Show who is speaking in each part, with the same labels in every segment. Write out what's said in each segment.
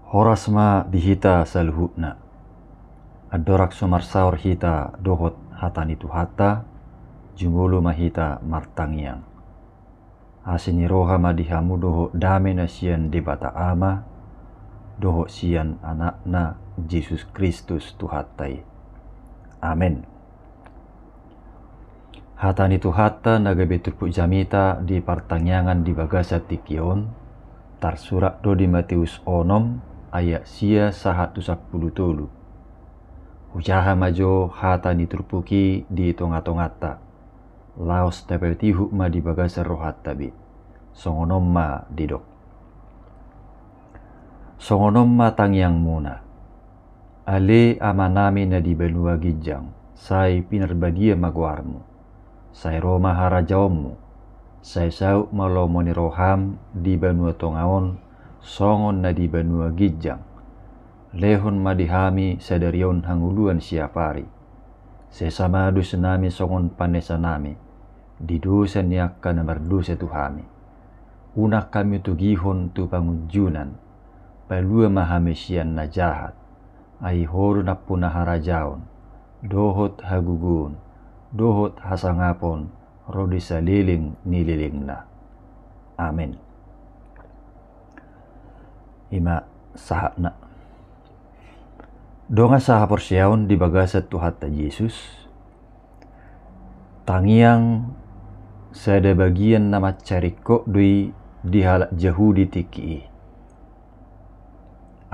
Speaker 1: Horasma dihita saluhutna. Adorak somarsaur hita dohot hatani tu hata, jumulu mahita martangiang. Asini roha madihamu doho dame na sian debata ama, doho sian anakna Yesus Kristus tuhatai. Amin. Hatani tu hata nagabe turpu jamita di partangiangan di bagasa tikion, tarsurak do di Matius onom ayat sia 110 tolu. Ujaha majo hatani turpuki di tonga-tongata. Laos tapetihu ma di bagasa rohat tabi. Songonom ma didok. Songonom ma tangyang muna. Ale amanami na di benua gijang. Sai pinarbadia magwarmu. Sai Roma harajawmu. Sai sau malomoni roham di benua tongaon. Songon na di benua gijang. Lehon madihami sadarion hanguluan siapari. Sesamadu senami songon panesanami. Di dosa niaka na mardosa tuhami. Unak kami tugihon tu pangunjunan. Palua mahamesian na jahat. Ai horo na punaharajaon. Dohot hagugun. Dohot hasangapon. Rodi saliling nililing na. Amin. Ima sahakna. Donga saha porsiaon di bagasat tuhata Yesus. Tangiang sada bagian nama cariko dui dihalak Yahudi tiki.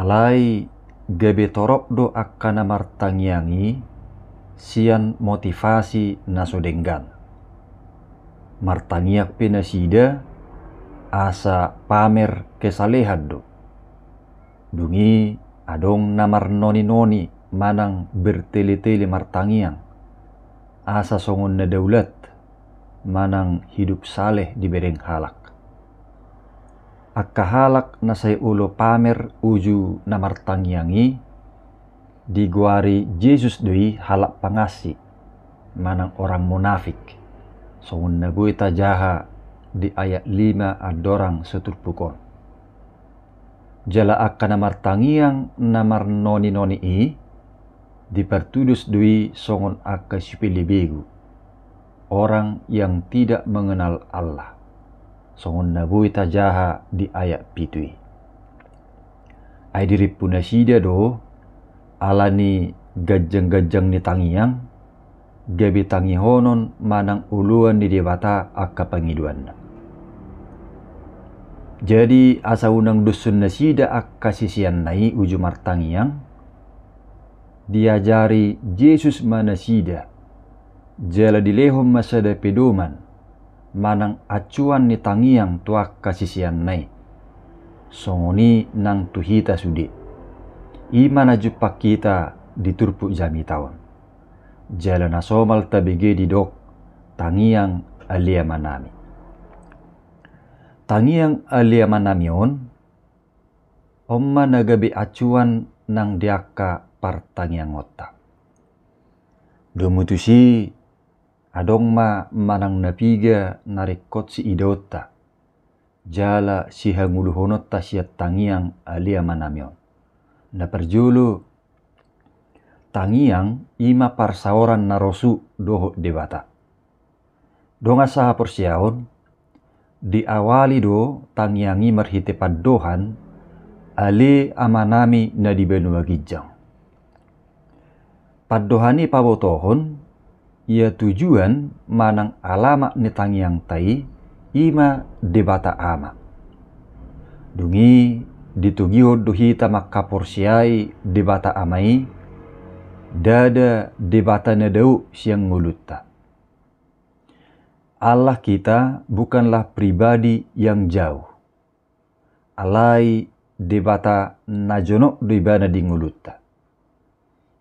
Speaker 1: Alai gabe torok do akana martangiangi sian motivasi nasodenggan. Martangiak penasida asa pamer kesalehan do. Dungi adong namar noni-noni manang bertele-tele martangiang. Asa songon na daulat manang hidup saleh di bereng halak. Akka halak na say ulo pamer uju na martangiangi diguari Yesus doi halak pangasi manang orang munafik. Songon na buita jaha di ayat 5 adorang seturpukon. Jala akka na martangiang namar noni-noni dipertudus dui songon akka sipilibegu, orang yang tidak mengenal Allah. Songon nabuita jaha di ayat pitui. Ai diri punasida do alani gajang-gajang ni tangiang, gabi tangihonon manang uluan di debata akka pangiduan. Jadi asa unang dusun nasida akka sisian nai uju martangiang, diajari Yesus manasida jala dilehom masada pedoman manang acuan ni tangiang tuak kasisian nai songoni nang tuhita sudi imana jupak kita diturpu jami taon jala nasomal tabege didok tangiang alia manami on omma nagabi acuan nang diaka partangiang otak. Domutusi adong ma manang napiga narikot si idota. Jala si hanguluhonot ta siat tangiang alia manamion. Naperjulu tangiang ima parsaoran narosu doho debata. Donga saha porsiaon diawali do tangiangi marhite paddohan ali amanami na di benua gijang. Paddohani pabotohon, ia tujuan manang alama ni tangiang tai ima debata ama. Dungi ditugiho duhita makaporsiai debata amai, dada debata nadau siang ngulutta. Allah kita bukanlah pribadi yang jauh. Alai debata najonok dibana di ngulutta.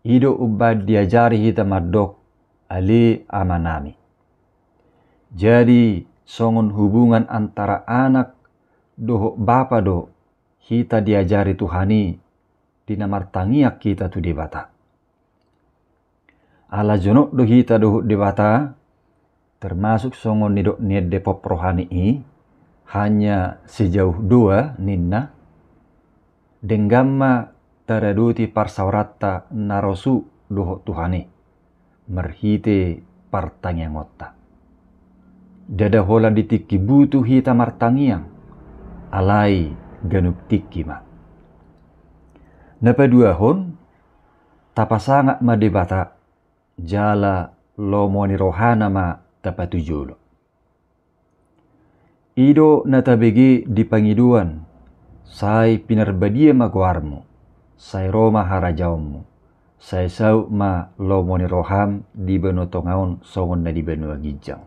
Speaker 1: Ido ubad diajari hita madok ali amanami. Jadi songon hubungan antara anak doho bapa do hita diajari Tuhani dinamartangiak kita tu debata. Ala jonok do hita doho debata termasuk songon nidok niat depop rohani hanya sejauh 2 ninna Denggamma taraduti parsauratta narosu doho Tuhane, merhite partangiang otta. Dada hola ditikki butuh hita martangiang, alai ganup tikki ma. Napadua hon, tapasanga ma debata, jala lomoni rohana ma tapatujulo. Ido natabegi di pangiduan, sai pinarbadia maguarmu, sai Roma harajaumu, sai sau ma lomoni roham di benotongaun songon na di benua gijang.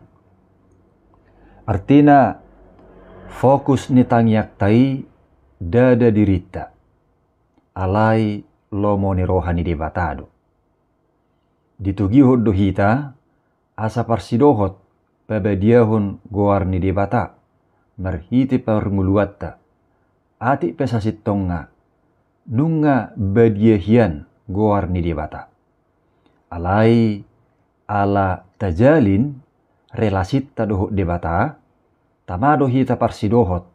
Speaker 1: Artina fokus ni tangyak tai dada dirita, alai lomoni rohani debatado. Ditugihod dohita asa parsidohot pabadiahon goarni debata, marhiti parnguluatta, ati pesasittonga, nunga badiahian goarni debata. Alai ala tajalin relasitta dohot debata, tamado hita parsidohot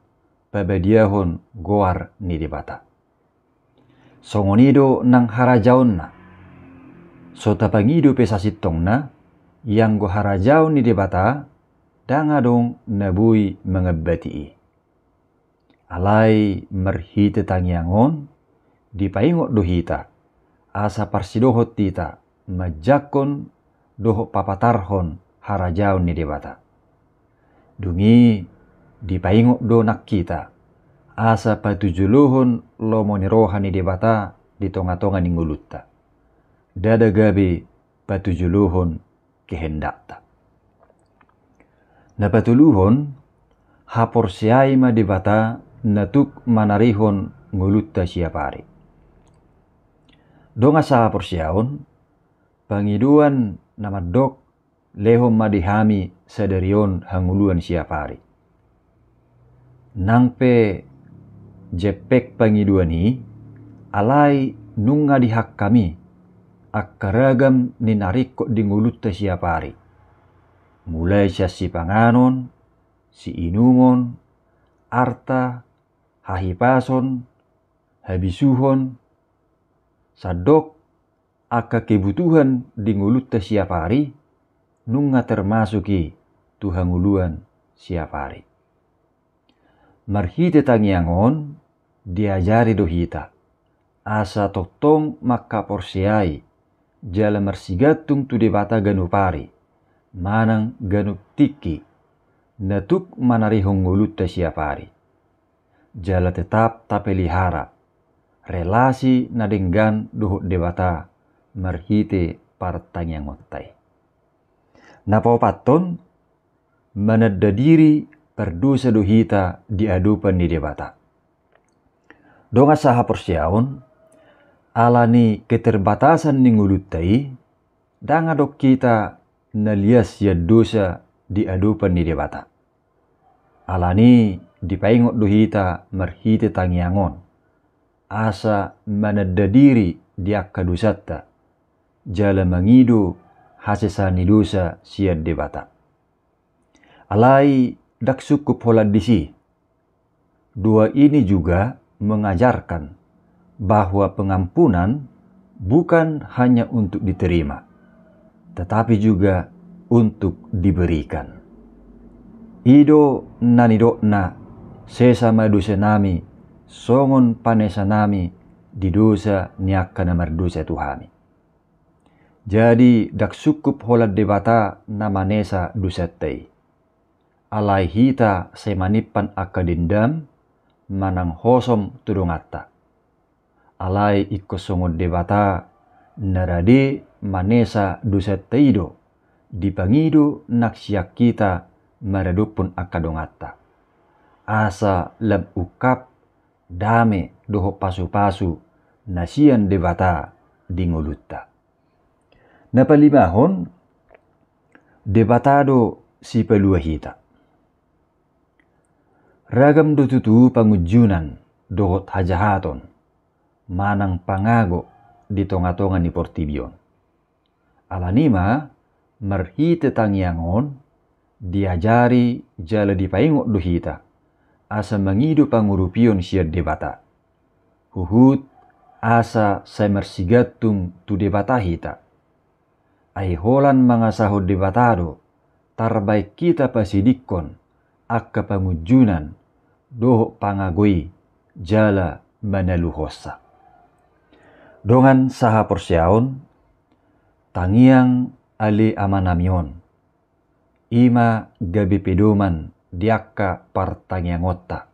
Speaker 1: pabadiahon goar ni debata. Songonido nang harajaonna, so tapangido pesasittongna, yang go harajaun ni debata, dangadong nabui mengebati. Alai merhite tangiangon, dipaingot dohita, asa parsidohot tita, majakon doho papatarhon harajaun ni debata. Dungi dipaingot do nak kita, asa patujuluhon lomoni rohani debata di tonga-tonga ni ngulutta. Dada gabi patujuluhon kehendakta. Napatuluhon, haporsiai ma debata natuk manarihon ngulutta siapari. Donga sa haporsiaon, pangiduan namadok lehom madihami sadarion hanguluan siapari. Nangpe jepek pangiduan hi, alai nunga dihak kami, akkaragam ninariko di ngulutta siapari. Mulai siya si panganon, si inumon, arta, hahipason, habisuhon, sadok, aka kebutuhan di ngulutta siapari, nunga termasuki tuhanguluan siapari. Marhite tangiangon, diajari dohita, asa totong makaporsiai, jala marsigatung tu debata ganupari, manang ganup tiki, natuk manarihong ngulutta siapari. Jala tetap tapelihara, relasi nadenggan dohot debata, marhite partangiang ottai. Napapaton, manadadiri perdosa dohita diadupan di debata. Donga saha porsiaon, alani keterbatasan ni nguluttai, dangadok kita nalias ya dosa diadupan di debata. Alani dipaingot dohita marhite tangiangon, asa manadadiri diakka dosatta, jala mangido hasesani dosa siad debata. Alai dak sukup holadisi. Dua ini juga mengajarkan bahwa pengampunan bukan hanya untuk diterima, tetapi juga untuk diberikan. Ido nanidokna sesama dosa nami, songon panesa nami di dosa niakka namar dosa Tuhami. Jadi dak sukup holad debata namanesa dosattai. Alai hita semanipan akka dendam, manang hosom tudongatta. Alai ikko songon debata narade manesa dosataido, dipangido naksiak kita maradupun akadongatta. Asa lab ukap dame doho pasu-pasu nasian debata dingulutta. Napalimahon debatado si pelua hita. Ragam dotutu pangujunan dohot hajahaton, manang pangago di tonga-tonga ni portibion. Alanima marhite tangiangon, diajari jala dipaingot dohita, asa mangido pangurupion siya debata. Huhut asa sai mersigatung tu debatahita. Ai holan mangasahod debatado, tarbaik kita pasidikon, akka pangujunan, doho pangagoi, jala manaluhosa. Dongan saha porsiaon, tangiang ali amanamion, ima gabi pedoman diakka partangiangotta.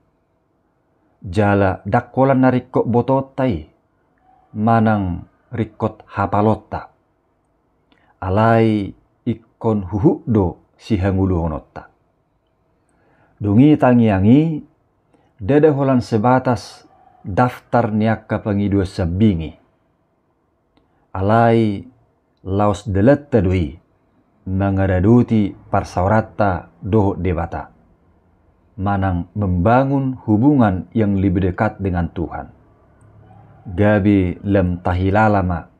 Speaker 1: Jala dakkolan na rikko bototai, manang rikot hapalotta. Alai ikkon huhukdo si hanguluhonotta. Dungi tangiangi, dadaholan sebatas daftar niakka pangidua sabingi. Alai laos deletta doi, mangadaduti parsaurata doho debata. Manang membangun hubungan yang lebih dekat dengan Tuhan. Gabi lem tahilalama,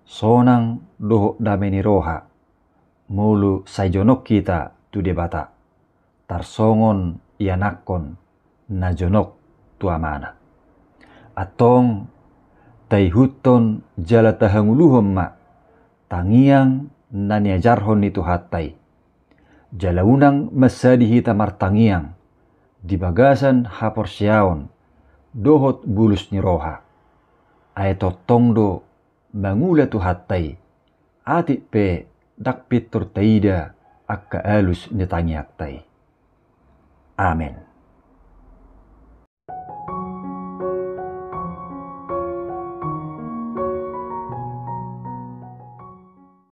Speaker 1: sonang doho dameni roha, mulu sajonok kita tu debata, tarsongon ianakon najonok tu amana. Atong taihuton jala tahanguluhom ma, tangiang naniajarhon itu hatai. Jala unang masadihita martangiang, di bagasan haporsiaon, dohot bulus ni roha. Aeto tongdo mangula tu hatai, atik pe dakpitur taida akka alus ni tangiak tai. Amen.